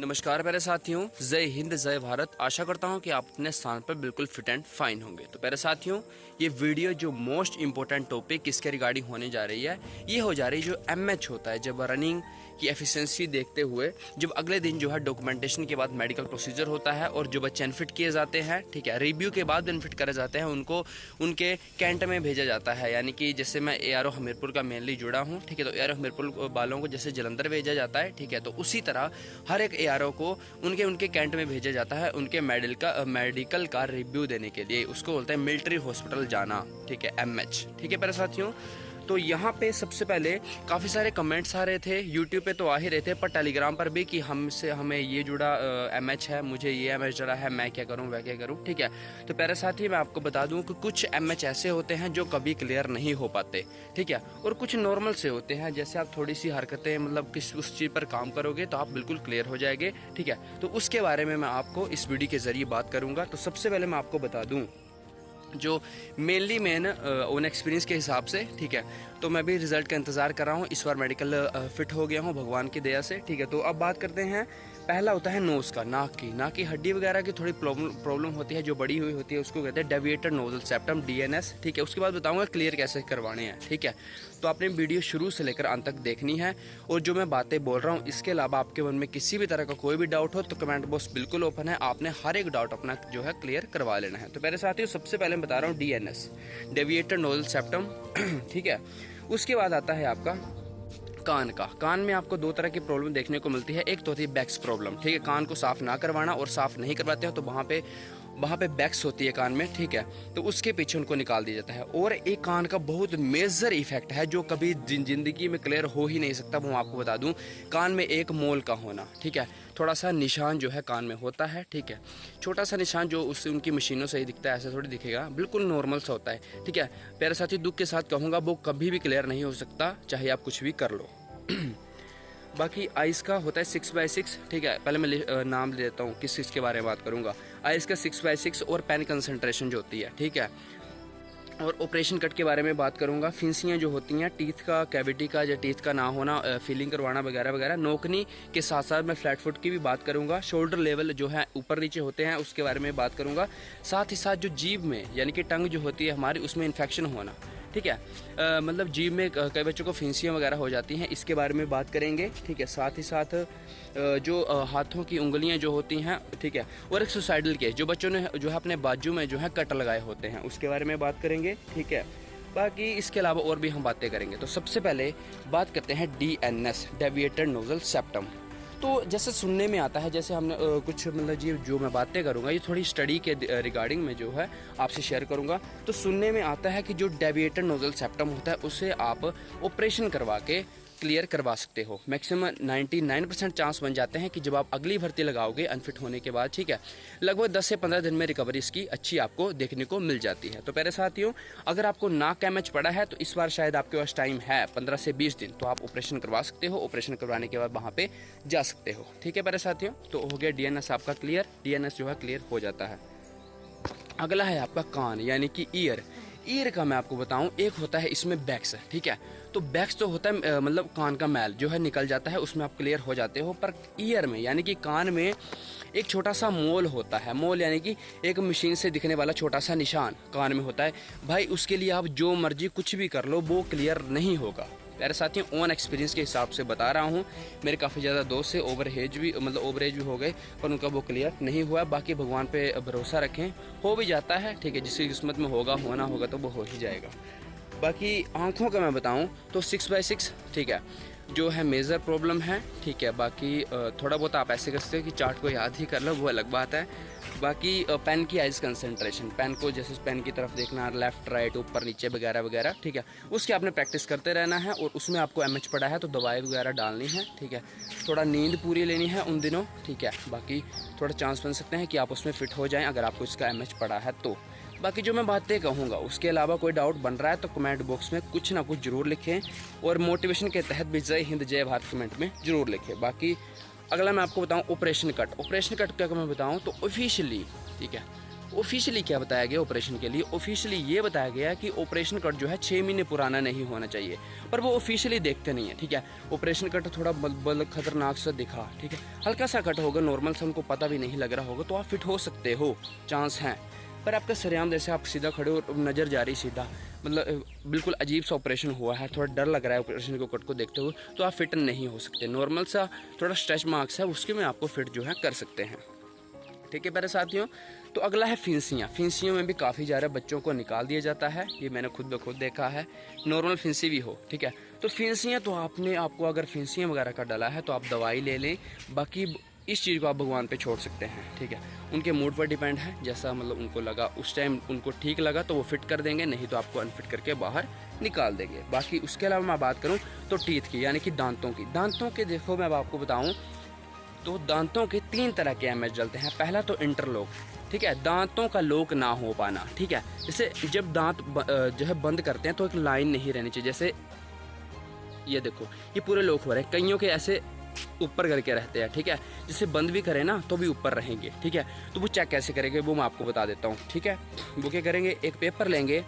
नमस्कार मेरे साथियों, जय हिंद जय भारत। आशा करता हूं कि आप अपने स्थान पर बिल्कुल फिट एंड फाइन होंगे। तो मेरे साथियों, ये वीडियो जो मोस्ट इंपॉर्टेंट टॉपिक किसके रिगार्डिंग होने जा रही है, ये हो जा रही है जो एमएच होता है। जब रनिंग की एफिशिएंसी देखते हुए जब अगले दिन जो है डॉक्यूमेंटेशन के बाद मेडिकल प्रोसीजर होता है और जो बच्चे अनफिट किए जाते हैं, ठीक है, रिव्यू के बाद अनफिट करे जाते हैं, उनको उनके कैंट में भेजा जाता है। यानी कि जैसे मैं एआरओ हमीरपुर का मेनली जुड़ा हूँ, ठीक है, तो एआरओ हमीरपुर वालों को जैसे जलंधर भेजा जाता है, ठीक है, तो उसी तरह हर एक एआरओ को उनके कैंट में भेजा जाता है उनके मेडिकल का रिव्यू देने के लिए। उसको बोलते हैं मिलिट्री हॉस्पिटल जाना, ठीक है, एमएच, ठीक है मेरे साथियों। तो यहाँ पे सबसे पहले काफ़ी सारे कमेंट्स आ रहे थे, यूट्यूब पे तो आ ही रहे थे, पर टेलीग्राम पर भी कि हमें ये जुड़ा एमएच है, मुझे ये एमएच जुड़ा है, मैं क्या करूँ वह क्या करूँ, ठीक है। तो प्यारे साथी, मैं आपको बता दूँ कि कुछ एमएच ऐसे होते हैं जो कभी क्लियर नहीं हो पाते, ठीक है, और कुछ नॉर्मल से होते हैं। जैसे आप थोड़ी सी हरकतें मतलब उस चीज़ पर काम करोगे तो आप बिल्कुल क्लियर हो जाएंगे, ठीक है। तो उसके बारे में मैं आपको इस वीडियो के ज़रिए बात करूँगा। तो सबसे पहले मैं आपको बता दूँ जो मेनली मैन ओन एक्सपीरियंस के हिसाब से, ठीक है, तो मैं भी रिजल्ट का इंतज़ार कर रहा हूँ। इस बार मेडिकल फिट हो गया हूँ भगवान की दया से, ठीक है। तो अब बात करते हैं, पहला होता है नोज़ का, नाक की हड्डी वगैरह की थोड़ी प्रॉब्लम होती है, जो बड़ी हुई होती है, उसको कहते हैं डेविएटेड नोजल सेप्टम, डीएनएस, ठीक है। उसके बाद बताऊंगा क्लियर कैसे करवाने हैं, ठीक है। तो आपने वीडियो शुरू से लेकर अंत तक देखनी है, और जो मैं बातें बोल रहा हूँ इसके अलावा आपके मन में किसी भी तरह का कोई भी डाउट हो तो कमेंट बॉक्स बिल्कुल ओपन है, आपने हर एक डाउट अपना जो है क्लियर करवा लेना है। तो मेरे साथियों, सबसे पहले मैं बता रहा हूँ डीएनएस, डेविएटेड नोजल सेप्टम, ठीक है। उसके बाद आता है आपका कान में आपको दो तरह की प्रॉब्लम देखने को मिलती है। एक तो होती है बैक्स प्रॉब्लम, ठीक है, कान को साफ ना करवाना, और साफ नहीं करवाते हो तो वहाँ पे बैक्स होती है कान में, ठीक है, तो उसके पीछे उनको निकाल दिया जाता है। और एक कान का बहुत मेजर इफेक्ट है जो कभी जिंदगी में क्लियर हो ही नहीं सकता, वो आपको बता दूं, कान में एक मोल का होना, ठीक है, थोड़ा सा निशान जो है कान में होता है, ठीक है, छोटा सा निशान जो उससे उनकी मशीनों से ही दिखता है, ऐसा थोड़ी दिखेगा, बिल्कुल नॉर्मल सा होता है, ठीक है। प्यारे साथी, दुख के साथ कहूँगा वो कभी भी क्लियर नहीं हो सकता, चाहे आप कुछ भी कर लो। बाकी आइस का होता है 6x6, ठीक है। पहले मैं नाम ले देता हूँ किस चीज़ के बारे में बात करूँगा। आइस का 6x6 और पेन कंसंट्रेशन जो होती है, ठीक है, और ऑपरेशन कट के बारे में बात करूंगा। फिंसियाँ जो होती हैं, टीथ का कैविटी का या टीथ का ना होना, फीलिंग करवाना वगैरह वगैरह। नोकनी के साथ साथ मैं फ्लैट फुट की भी बात करूंगा। शोल्डर लेवल जो है ऊपर नीचे होते हैं उसके बारे में बात करूंगा। साथ ही साथ जो जीभ में यानी कि टंग जो होती है हमारी, उसमें इन्फेक्शन होना, ठीक है, मतलब जीभ में कई बच्चों को फिंसियाँ वगैरह हो जाती हैं, इसके बारे में बात करेंगे, ठीक है। साथ ही साथ जो हाथों की उंगलियां जो होती हैं, ठीक है, और एक सुसाइडल केस जो बच्चों ने जो है अपने बाजू में जो है कट लगाए होते हैं, उसके बारे में बात करेंगे, ठीक है। बाकी इसके अलावा और भी हम बातें करेंगे। तो सबसे पहले बात करते हैं डीएनएस, डेविएटेड नोजल सेप्टम। तो जैसे सुनने में आता है, जैसे हमने कुछ मतलब जी जो मैं बातें करूंगा ये थोड़ी स्टडी के रिगार्डिंग में जो है आपसे शेयर करूंगा। तो सुनने में आता है कि जो डेविएटेड नोजल सेप्टम होता है उसे आप ऑपरेशन करवा के क्लियर करवा सकते हो। मैक्सिमम 99% चांस बन जाते हैं कि जब आप अगली भर्ती लगाओगे अनफिट होने के बाद, ठीक है, लगभग 10 से 15 दिन में रिकवरी इसकी अच्छी आपको देखने को मिल जाती है। तो प्यारे साथियों, अगर आपको नाक का एमएच पड़ा है तो इस बार शायद आपके पास टाइम है 15 से 20 दिन, तो आप ऑपरेशन करवा सकते हो। ऑपरेशन करवाने के बाद वहाँ पे जा सकते हो, ठीक है प्यारे साथियों। तो हो गया डीएनएस आपका क्लियर, डीएनएस जो है क्लियर हो जाता है। अगला है आपका कान यानी कि ईयर का मैं आपको बताऊं, एक होता है इसमें बैक्स, ठीक है। तो बैक्स तो होता है मतलब कान का मैल जो है निकल जाता है, उसमें आप क्लियर हो जाते हो। पर ईयर में यानी कि कान में एक छोटा सा मोल होता है। मोल यानी कि एक मशीन से दिखने वाला छोटा सा निशान कान में होता है। भाई उसके लिए आप जो मर्जी कुछ भी कर लो वो क्लियर नहीं होगा। प्यारे साथियों, ओन एक्सपीरियंस के हिसाब से बता रहा हूँ। मेरे काफ़ी ज़्यादा दोस्त से ओवर एज भी हो गए पर उनका वो क्लियर नहीं हुआ। बाकी भगवान पे भरोसा रखें, हो भी जाता है, ठीक है, जिसकी किस्मत में होना होगा तो वो हो ही जाएगा। बाकी आँखों का मैं बताऊँ तो 6x6, ठीक है, जो है मेजर प्रॉब्लम है, ठीक है। बाकी थोड़ा बहुत आप ऐसे कर सकते हो कि चार्ट को याद ही कर लो, वो अलग बात है। बाकी पेन की आइज कंसंट्रेशन, पेन को जैसे पेन की तरफ देखना, लेफ्ट राइट ऊपर नीचे वगैरह वगैरह, ठीक है, उसकी आपने प्रैक्टिस करते रहना है। और उसमें आपको एमएच पड़ा है तो दवाई वगैरह डालनी है, ठीक है, थोड़ा नींद पूरी लेनी है उन दिनों, ठीक है। बाकी थोड़ा चांस बन सकते हैं कि आप उसमें फिट हो जाएं अगर आपको इसका एमएच पड़ा है तो। बाकी जो मैं बातें कहूँगा उसके अलावा कोई डाउट बन रहा है तो कमेंट बॉक्स में कुछ ना कुछ जरूर लिखें, और मोटिवेशन के तहत भी जय हिंद जय भारत कमेंट में जरूर लिखें। बाकी अगला मैं आपको बताऊं ऑपरेशन कट का मैं बताऊं तो ऑफिशियली, ठीक है, ऑफिशियली क्या बताया गया ऑपरेशन के लिए? ऑफिशियली ये बताया गया कि ऑपरेशन कट जो है 6 महीने पुराना नहीं होना चाहिए, पर वो ऑफिशियली देखते नहीं है, ठीक है। ऑपरेशन कट थोड़ा बल खतरनाक सा दिखा, ठीक है, हल्का सा कट होगा, नॉर्मल सा, उनको पता भी नहीं लग रहा होगा, तो आप फिट हो सकते हो, चांस हैं। पर आपका सरेआम जैसे आप सीधा खड़े हो, नज़र जा रही सीधा, मतलब बिल्कुल अजीब सा ऑपरेशन हुआ है, थोड़ा डर लग रहा है ऑपरेशन को कट को देखते हुए, तो आप फिट नहीं हो सकते। नॉर्मल सा थोड़ा स्ट्रेच मार्क्स है, उसके में आपको फिट जो है कर सकते हैं, ठीक है प्यारे साथियों। तो अगला है फिंसियाँ। फिंसियों में भी काफ़ी ज़्यादा बच्चों को निकाल दिया जाता है, ये मैंने खुद ब खुद देखा है, नॉर्मल फिंसी भी हो, ठीक है। तो फिंसियाँ तो आपको अगर फिंसियाँ वगैरह का डला है तो आप दवाई ले लें, बाकी इस चीज़ को आप भगवान पे छोड़ सकते हैं, ठीक है। उनके मूड पर डिपेंड है, जैसा मतलब उनको लगा उस टाइम, उनको ठीक लगा तो वो फिट कर देंगे, नहीं तो आपको अनफिट करके बाहर निकाल देंगे। बाकी उसके अलावा मैं बात करूँ तो टीथ की, यानी कि दांतों के देखो मैं अब आपको बताऊँ तो दांतों के 3 तरह के एमएच जलते हैं। पहला तो इंटरलॉक, ठीक है, दांतों का लॉक ना हो पाना, ठीक है। जैसे जब दांत जो है बंद करते हैं तो एक लाइन नहीं रहनी चाहिए, जैसे ये देखो ये पूरे लॉक हो रहे हैं, कईयों के ऐसे ऊपर करके रहते हैं, ठीक है। जैसे बंद भी करें ना तो भी ऊपर रहेंगे, ठीक है। तो वो चेक कैसे करेंगे वो मैं आपको बता देता हूँ, ठीक है। वो क्या करेंगे, एक पेपर लेंगे,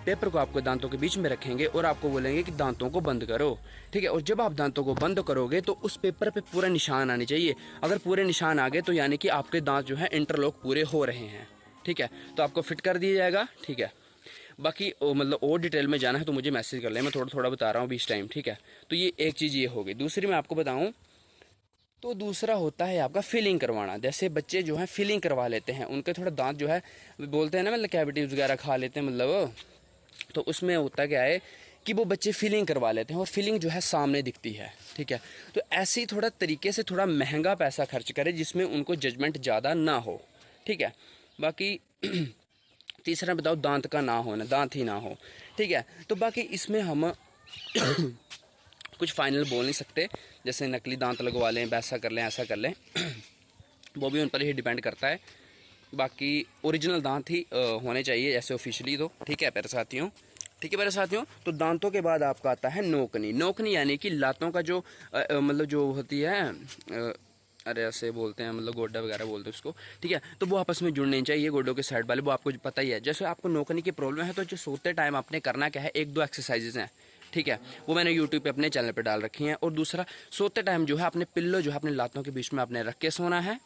पेपर को आपको दांतों के बीच में रखेंगे और आपको बोलेंगे कि दांतों को बंद करो, ठीक है। और जब आप दांतों को बंद करोगे तो उस पेपर पे पूरा निशान आने चाहिए। अगर पूरे निशान आ गए तो यानी कि आपके दांत जो है इंटरलॉक पूरे हो रहे हैं, ठीक है। तो आपको फिट कर दिया जाएगा, ठीक है। बाकी मतलब और डिटेल में जाना है तो मुझे मैसेज कर लें, मैं थोड़ा थोड़ा बता रहा हूँ अभी इस टाइम, ठीक है। तो ये एक चीज़ ये होगी। दूसरी मैं आपको बताऊँ तो दूसरा होता है आपका फिलिंग करवाना। जैसे बच्चे जो हैं फिलिंग करवा लेते हैं, उनके थोड़ा दांत जो है बोलते हैं ना, मतलब कैविटीज वगैरह खा लेते हैं, मतलब तो उसमें होता क्या है कि वो बच्चे फिलिंग करवा लेते हैं और फिलिंग जो है सामने दिखती है, ठीक है। तो ऐसे ही थोड़ा तरीके से थोड़ा महंगा पैसा खर्च करें जिसमें उनको जजमेंट ज़्यादा ना हो, ठीक है। बाकी तीसरा बताओ दांत का ना होना, दांत ही ना हो, ठीक है। तो बाकी इसमें हम कुछ फाइनल बोल नहीं सकते, जैसे नकली दांत लगवा लें, वैसा कर लें, ऐसा कर लें वो भी उन पर ही डिपेंड करता है। बाकी ओरिजिनल दांत ही होने चाहिए जैसे ऑफिशियली, तो ठीक है प्यारे साथियों, ठीक है प्यारे साथियों। तो दांतों के बाद आपका आता है नोकनी। नोकनी यानी कि लातों का जो मतलब जो होती है अरे ऐसे बोलते हैं, मतलब गोड्डा वगैरह बोलते हैं उसको, ठीक है। तो वो आपस में जुड़ने चाहिए, गोड्डों के साइड वाले, वो आपको पता ही है। जैसे आपको नोकनी की प्रॉब्लम है तो जो सोते टाइम आपने करना क्या है, 1-2 एक्सरसाइजेज हैं, ठीक है, वो मैंने यूट्यूब पे अपने चैनल पे डाल रखी हैं। और दूसरा सोते टाइम जो है अपने पिल्लो जो है अपने लातों के बीच में आपने रख के सोना है,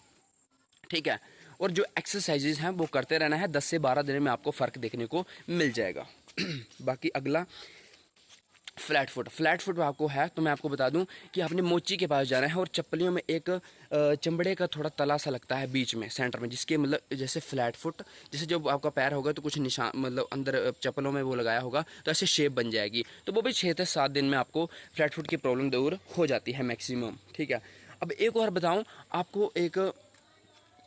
ठीक है। और जो एक्सरसाइजेज हैं वो करते रहना है, 10 से 12 दिन में आपको फ़र्क देखने को मिल जाएगा। बाकी अगला फ्लैट फुट आपको है तो मैं आपको बता दूं कि आपने मोची के पास जाना है और चप्पलियों में एक चमड़े का थोड़ा तला सा लगता है बीच में सेंटर में, जिसके मतलब जैसे फ्लैट फुट, जैसे जब आपका पैर होगा तो कुछ निशान मतलब अंदर चप्पलों में वो लगाया होगा तो ऐसे शेप बन जाएगी। तो वो भी 6 से 7 दिन में आपको फ्लैट फुट की प्रॉब्लम दूर हो जाती है मैक्सिमम, ठीक है। अब एक और बताऊँ आपको, एक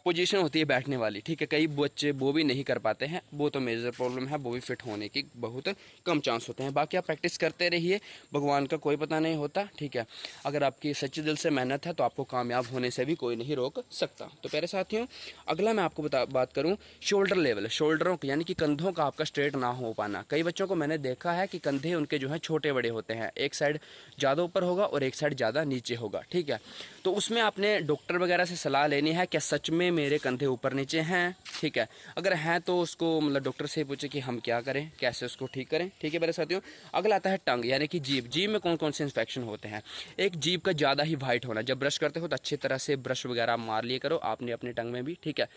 पोजीशन होती है बैठने वाली, ठीक है। कई बच्चे वो भी नहीं कर पाते हैं, वो तो मेजर प्रॉब्लम है, वो भी फिट होने की बहुत कम चांस होते हैं। बाकी आप प्रैक्टिस करते रहिए, भगवान का कोई पता नहीं होता, ठीक है। अगर आपकी सच्चे दिल से मेहनत है तो आपको कामयाब होने से भी कोई नहीं रोक सकता। तो प्यारे साथियों अगला मैं आपको बात करूँ शोल्डर लेवल, शोल्डरों की यानी कि कंधों का आपका स्ट्रेट ना हो पाना। कई बच्चों को मैंने देखा है कि कंधे उनके जो है छोटे बड़े होते हैं, एक साइड ज़्यादा ऊपर होगा और एक साइड ज़्यादा नीचे होगा, ठीक है। तो उसमें आपने डॉक्टर वगैरह से सलाह लेनी है, क्या सच में मेरे कंधे ऊपर नीचे हैं, ठीक है। अगर हैं तो उसको मतलब डॉक्टर से पूछे कि हम क्या करें, कैसे उसको ठीक करें, ठीक है मेरे साथियों। अगला आता है टंग यानी कि जीभ। जीभ में कौन कौन से इन्फेक्शन होते हैं। एक जीभ का ज़्यादा ही वाइट होना, जब ब्रश करते हो तो अच्छी तरह से ब्रश वगैरह मार लिए करो आपने अपने टंग में भी, ठीक है।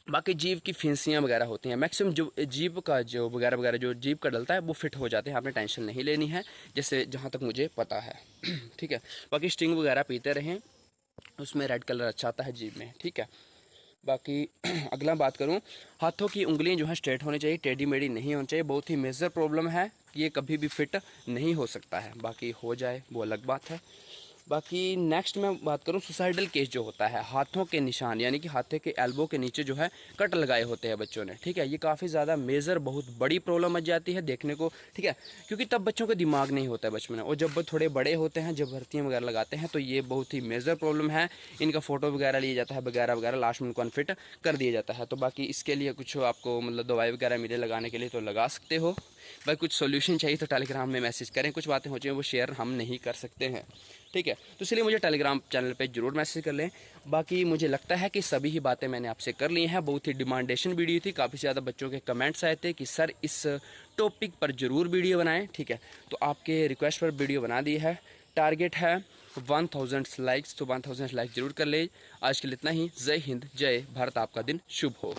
बाकी जीभ की फिंसियाँ वगैरह होती हैं, मैक्सिमम जो जीभ का जो वगैरह वगैरह जो जीभ का डलता है वो फिट हो जाते हैं, आपने टेंशन नहीं लेनी है, जैसे जहाँ तक मुझे पता है। ठीक है। बाकी स्टिंग वगैरह पीते रहें, उसमें रेड कलर अच्छा आता है जीभ में, ठीक है। बाकी अगला बात करूं, हाथों की उंगलियां जो है स्ट्रेट होनी चाहिए, टेढ़ी मेढ़ी नहीं होनी चाहिए। बहुत ही मेजर प्रॉब्लम है, ये कभी भी फिट नहीं हो सकता है, बाकी हो जाए वो अलग बात है। बाकी नेक्स्ट मैं बात करूं सुसाइडल केस जो होता है, हाथों के निशान यानी कि हाथों के एल्बो के नीचे जो है कट लगाए होते हैं बच्चों ने, ठीक है। ये काफ़ी ज़्यादा मेजर बहुत बड़ी प्रॉब्लम बन जाती है देखने को, ठीक है, क्योंकि तब बच्चों का दिमाग नहीं होता है बचपन में, और जब वो थोड़े बड़े होते हैं, जब भर्तियाँ वगैरह लगाते हैं तो ये बहुत ही मेजर प्रॉब्लम है। इनका फ़ोटो वगैरह लिया जाता है वगैरह वगैरह, लास्ट में उनको अनफिट कर दिया जाता है। तो बाकी इसके लिए कुछ आपको मतलब दवाई वगैरह मिले लगाने के लिए तो लगा सकते हो, भाई कुछ सोल्यूशन चाहिए तो टेलीग्राम में मैसेज करें, कुछ बातें हो जाए वो शेयर हम नहीं कर सकते हैं, ठीक है। तो इसलिए मुझे टेलीग्राम चैनल पे जरूर मैसेज कर लें। बाकी मुझे लगता है कि सभी ही बातें मैंने आपसे कर ली हैं। बहुत ही डिमांडेशन वीडियो थी, काफ़ी ज़्यादा बच्चों के कमेंट्स आए थे कि सर इस टॉपिक पर ज़रूर वीडियो बनाएं, ठीक है। तो आपके रिक्वेस्ट पर वीडियो बना दी है। टारगेट है 1000 लाइक्स, तो 1000 लाइक जरूर कर ले। आज के लिए इतना ही। जय हिंद, जय भारत, आपका दिन शुभ हो।